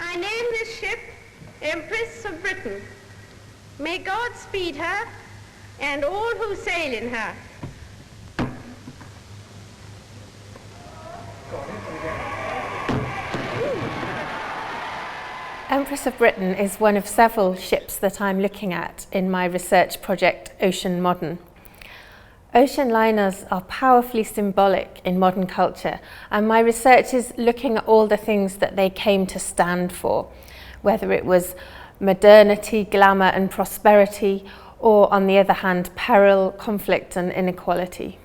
I name this ship Empress of Britain. May God speed her and all who sail in her. Empress of Britain is one of several ships that I'm looking at in my research project Ocean Modern. Ocean liners are powerfully symbolic in modern culture, and my research is looking at all the things that they came to stand for, whether it was modernity, glamour and prosperity, or on the other hand, peril, conflict and inequality.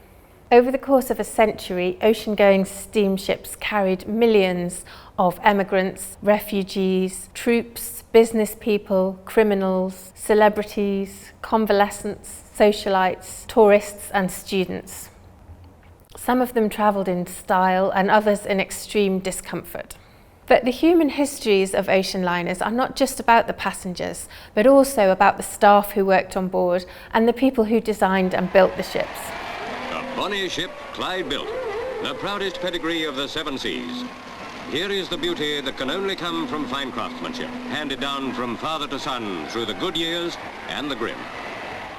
Over the course of a century, ocean-going steamships carried millions of emigrants, refugees, troops, business people, criminals, celebrities, convalescents, socialites, tourists and students. Some of them travelled in style and others in extreme discomfort. But the human histories of ocean liners are not just about the passengers, but also about the staff who worked on board and the people who designed and built the ships. A bonny ship Clyde built, the proudest pedigree of the seven seas. Here is the beauty that can only come from fine craftsmanship, handed down from father to son through the good years and the grim.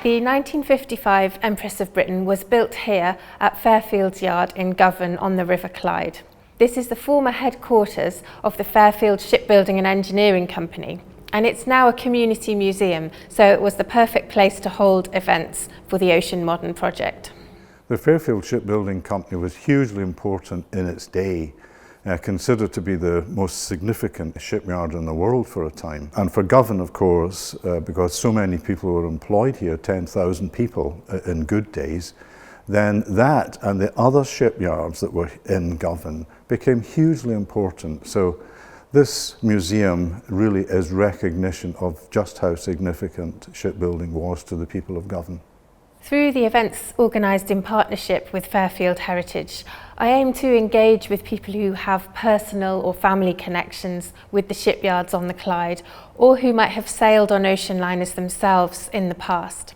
The 1955 Empress of Britain was built here at Fairfield Yard in Govan on the River Clyde. This is the former headquarters of the Fairfield Shipbuilding and Engineering Company, and it's now a community museum, so it was the perfect place to hold events for the Ocean Modern project. The Fairfield Shipbuilding Company was hugely important in its day, considered to be the most significant shipyard in the world for a time. And for Govan, of course, because so many people were employed here, 10,000 people in good days, then that and the other shipyards that were in Govan became hugely important. So this museum really is recognition of just how significant shipbuilding was to the people of Govan. Through the events organised in partnership with Fairfield Heritage, I aim to engage with people who have personal or family connections with the shipyards on the Clyde, or who might have sailed on ocean liners themselves in the past.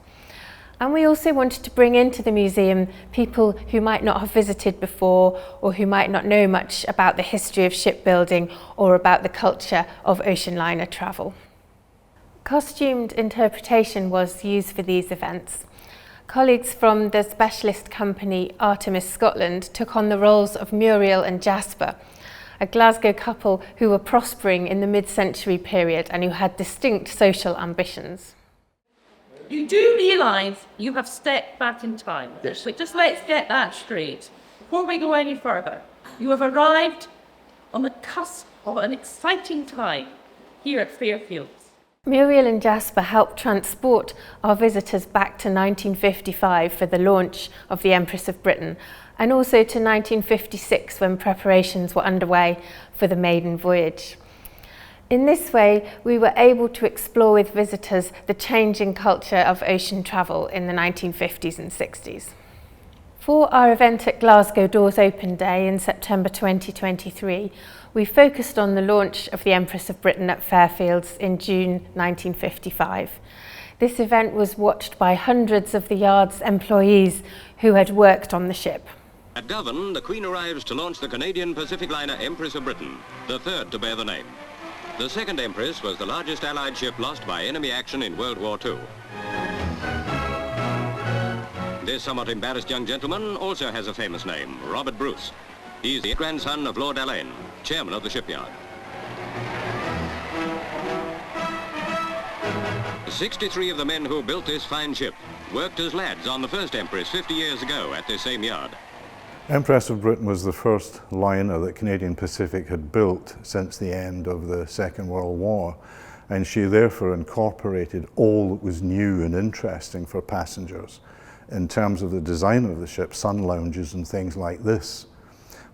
And we also wanted to bring into the museum people who might not have visited before, or who might not know much about the history of shipbuilding or about the culture of ocean liner travel. Costumed interpretation was used for these events. Colleagues from the specialist company Artemis Scotland took on the roles of Muriel and Jasper, a Glasgow couple who were prospering in the mid-century period and who had distinct social ambitions. You do realise you have stepped back in time. Yes. But just let's get that straight. Before we go any further, you have arrived on the cusp of an exciting time here at Fairfield. Muriel and Jasper helped transport our visitors back to 1955 for the launch of the Empress of Britain, and also to 1956 when preparations were underway for the maiden voyage. In this way, we were able to explore with visitors the changing culture of ocean travel in the 1950s and 60s. For our event at Glasgow Doors Open Day in September 2023, we focused on the launch of the Empress of Britain at Fairfields in June 1955. This event was watched by hundreds of the yard's employees who had worked on the ship. At Govan, the Queen arrives to launch the Canadian Pacific liner Empress of Britain, the third to bear the name. The second Empress was the largest Allied ship lost by enemy action in World War II. This somewhat embarrassed young gentleman also has a famous name, Robert Bruce. He's the grandson of Lord Allain, chairman of the shipyard. 63 of the men who built this fine ship worked as lads on the first Empress 50 years ago at this same yard. Empress of Britain was the first liner that Canadian Pacific had built since the end of the Second World War, and she therefore incorporated all that was new and interesting for passengers in terms of the design of the ship, sun lounges and things like this.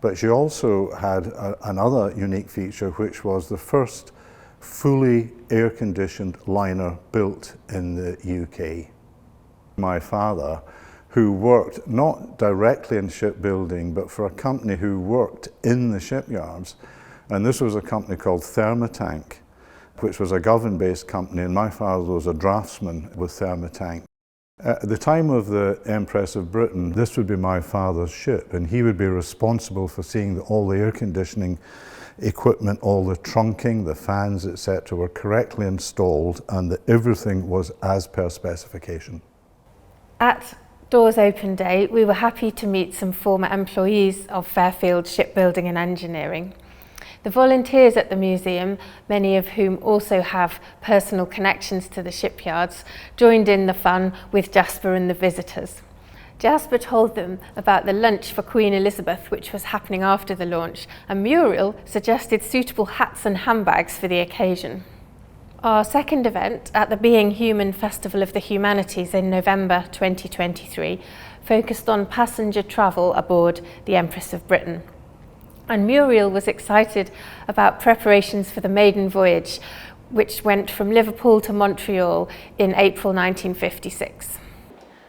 But she also had another unique feature, which was the first fully air-conditioned liner built in the UK. My father, who worked not directly in shipbuilding, but for a company who worked in the shipyards, and this was a company called Thermotank, which was a Govan-based company, and my father was a draftsman with Thermotank. At the time of the Empress of Britain, this would be my father's ship, and he would be responsible for seeing that all the air conditioning equipment, all the trunking, the fans, etc. were correctly installed and that everything was as per specification. At Doors Open Day, we were happy to meet some former employees of Fairfield Shipbuilding and Engineering. The volunteers at the museum, many of whom also have personal connections to the shipyards, joined in the fun with Jasper and the visitors. Jasper told them about the lunch for Queen Elizabeth, which was happening after the launch, and Muriel suggested suitable hats and handbags for the occasion. Our second event at the Being Human Festival of the Humanities in November 2023 focused on passenger travel aboard the Empress of Britain. And Muriel was excited about preparations for the maiden voyage, which went from Liverpool to Montreal in April 1956.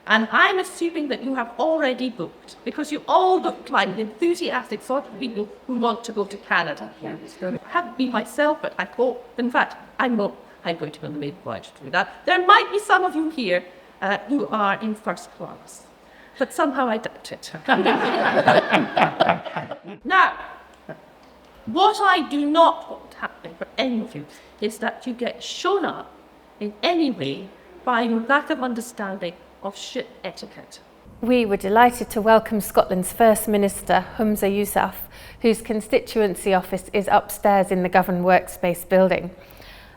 And I'm assuming that you have already booked, because you all look like enthusiastic sort of people who want to go to Canada. I haven't been myself, but I hope, in fact, I'm going to be on the maiden voyage to do that. There might be some of you here who are in first class, but somehow I doubt it. Now, what I do not want happening for any of you is that you get shown up in any way by your lack of understanding of ship etiquette. We were delighted to welcome Scotland's First Minister, Humza Yousaf, whose constituency office is upstairs in the Govern Workspace building.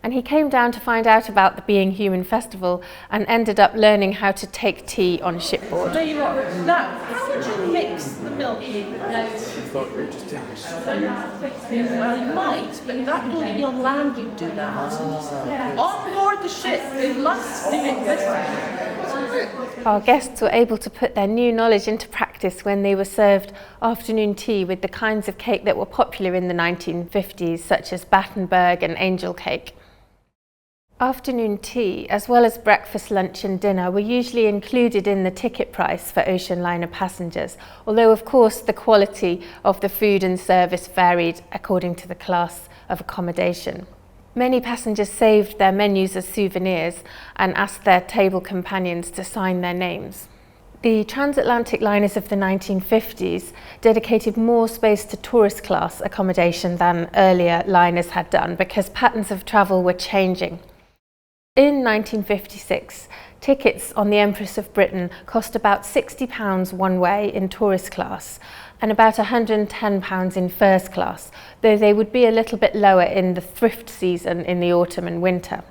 And he came down to find out about the Being Human Festival and ended up learning how to take tea on shipboard. There you are. Now, how would you mix the milk? I thought you were just taking Well, you might, but that will be on land you do that. On board the ship, you must do it this way. Our guests were able to put their new knowledge into practice when they were served afternoon tea with the kinds of cake that were popular in the 1950s, such as Battenberg and angel cake. Afternoon tea, as well as breakfast, lunch and dinner, were usually included in the ticket price for ocean liner passengers, although of course the quality of the food and service varied according to the class of accommodation. Many passengers saved their menus as souvenirs and asked their table companions to sign their names. The transatlantic liners of the 1950s dedicated more space to tourist class accommodation than earlier liners had done because patterns of travel were changing. In 1956, tickets on the Empress of Britain cost about £60 one way in tourist class and about £110 in first class, though they would be a little bit lower in the thrift season in the autumn and winter.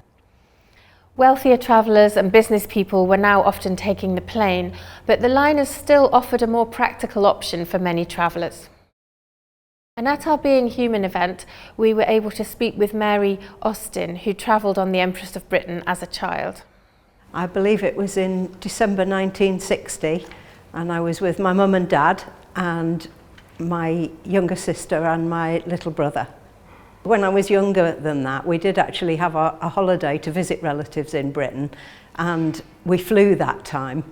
Wealthier travellers and business people were now often taking the plane, but the liners still offered a more practical option for many travellers. And at our Being Human event, we were able to speak with Mary Austin, who travelled on the Empress of Britain as a child. I believe it was in December 1960, and I was with my mum and dad and my younger sister and my little brother. When I was younger than that, we did actually have a holiday to visit relatives in Britain, and we flew that time,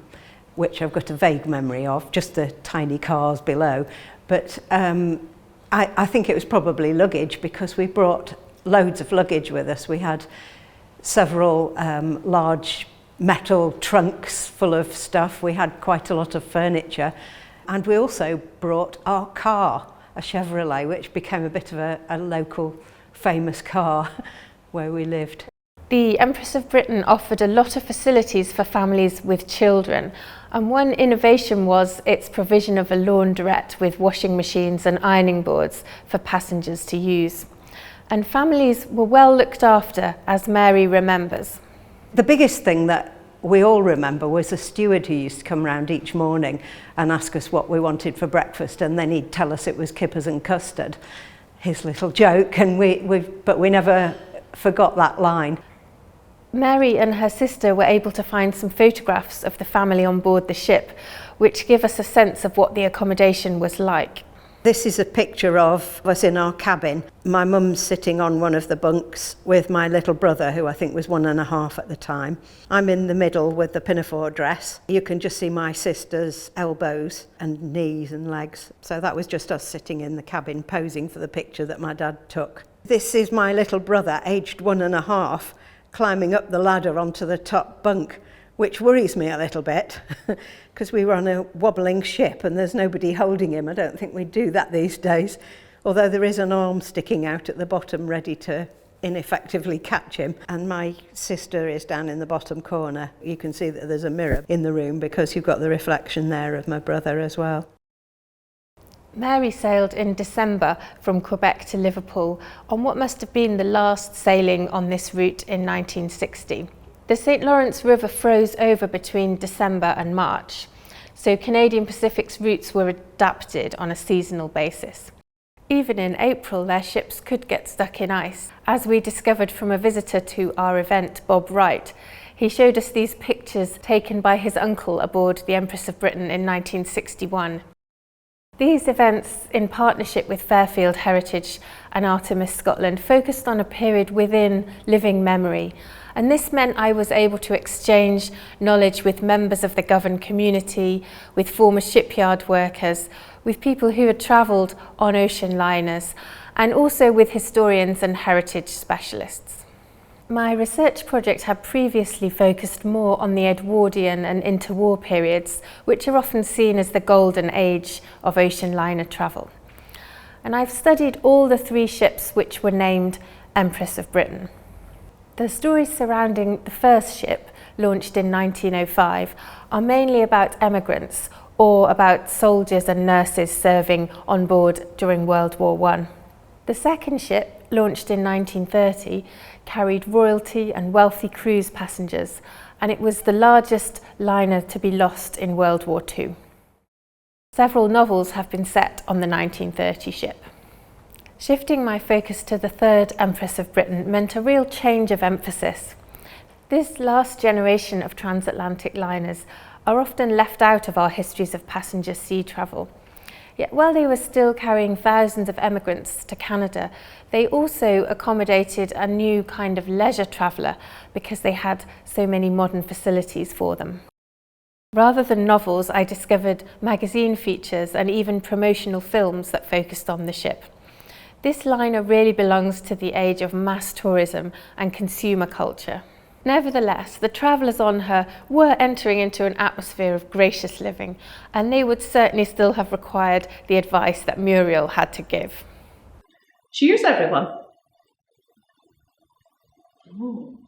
which I've got a vague memory of, just the tiny cars below. But I think it was probably luggage, because we brought loads of luggage with us. We had several large metal trunks full of stuff. We had quite a lot of furniture. And we also brought our car, a Chevrolet, which became a bit of a local famous car where we lived. The Empress of Britain offered a lot of facilities for families with children, and one innovation was its provision of a laundrette with washing machines and ironing boards for passengers to use. And families were well looked after, as Mary remembers. The biggest thing that we all remember was a steward who used to come round each morning and ask us what we wanted for breakfast, and then he'd tell us it was kippers and custard. His little joke, and but we never forgot that line. Mary and her sister were able to find some photographs of the family on board the ship, which give us a sense of what the accommodation was like. This is a picture of us in our cabin. My mum's sitting on one of the bunks with my little brother, who I think was 1.5 at the time. I'm in the middle with the pinafore dress. You can just see my sister's elbows and knees and legs. So that was just us sitting in the cabin posing for the picture that my dad took. This is my little brother, aged 1.5, climbing up the ladder onto the top bunk, which worries me a little bit because we were on a wobbling ship and there's nobody holding him. I don't think we do that these days. although there is an arm sticking out at the bottom ready to ineffectively catch him. And my sister is down in the bottom corner. You can see that there's a mirror in the room because you've got the reflection there of my brother as well. Mary sailed in December from Quebec to Liverpool on what must have been the last sailing on this route in 1960. The St. Lawrence River froze over between December and March, so Canadian Pacific's routes were adapted on a seasonal basis. Even in April, their ships could get stuck in ice. As we discovered from a visitor to our event, Bob Wright, he showed us these pictures taken by his uncle aboard the Empress of Britain in 1961. These events, in partnership with Fairfield Heritage and Artemis Scotland, focused on a period within living memory, and this meant I was able to exchange knowledge with members of the governed community, with former shipyard workers, with people who had travelled on ocean liners, and also with historians and heritage specialists. My research project had previously focused more on the Edwardian and interwar periods, which are often seen as the golden age of ocean liner travel. And I've studied all the 3 ships which were named Empress of Britain. The stories surrounding the first ship, launched in 1905, are mainly about emigrants or about soldiers and nurses serving on board during World War I. The second ship, launched in 1930, carried royalty and wealthy cruise passengers, and it was the largest liner to be lost in World War II. Several novels have been set on the 1930 ship. Shifting my focus to the third Empress of Britain meant a real change of emphasis. This last generation of transatlantic liners are often left out of our histories of passenger sea travel. Yet while they were still carrying thousands of emigrants to Canada, they also accommodated a new kind of leisure traveller because they had so many modern facilities for them. Rather than novels, I discovered magazine features and even promotional films that focused on the ship. This liner really belongs to the age of mass tourism and consumer culture. Nevertheless, the travellers on her were entering into an atmosphere of gracious living, and they would certainly still have required the advice that Muriel had to give. Cheers, everyone. Ooh.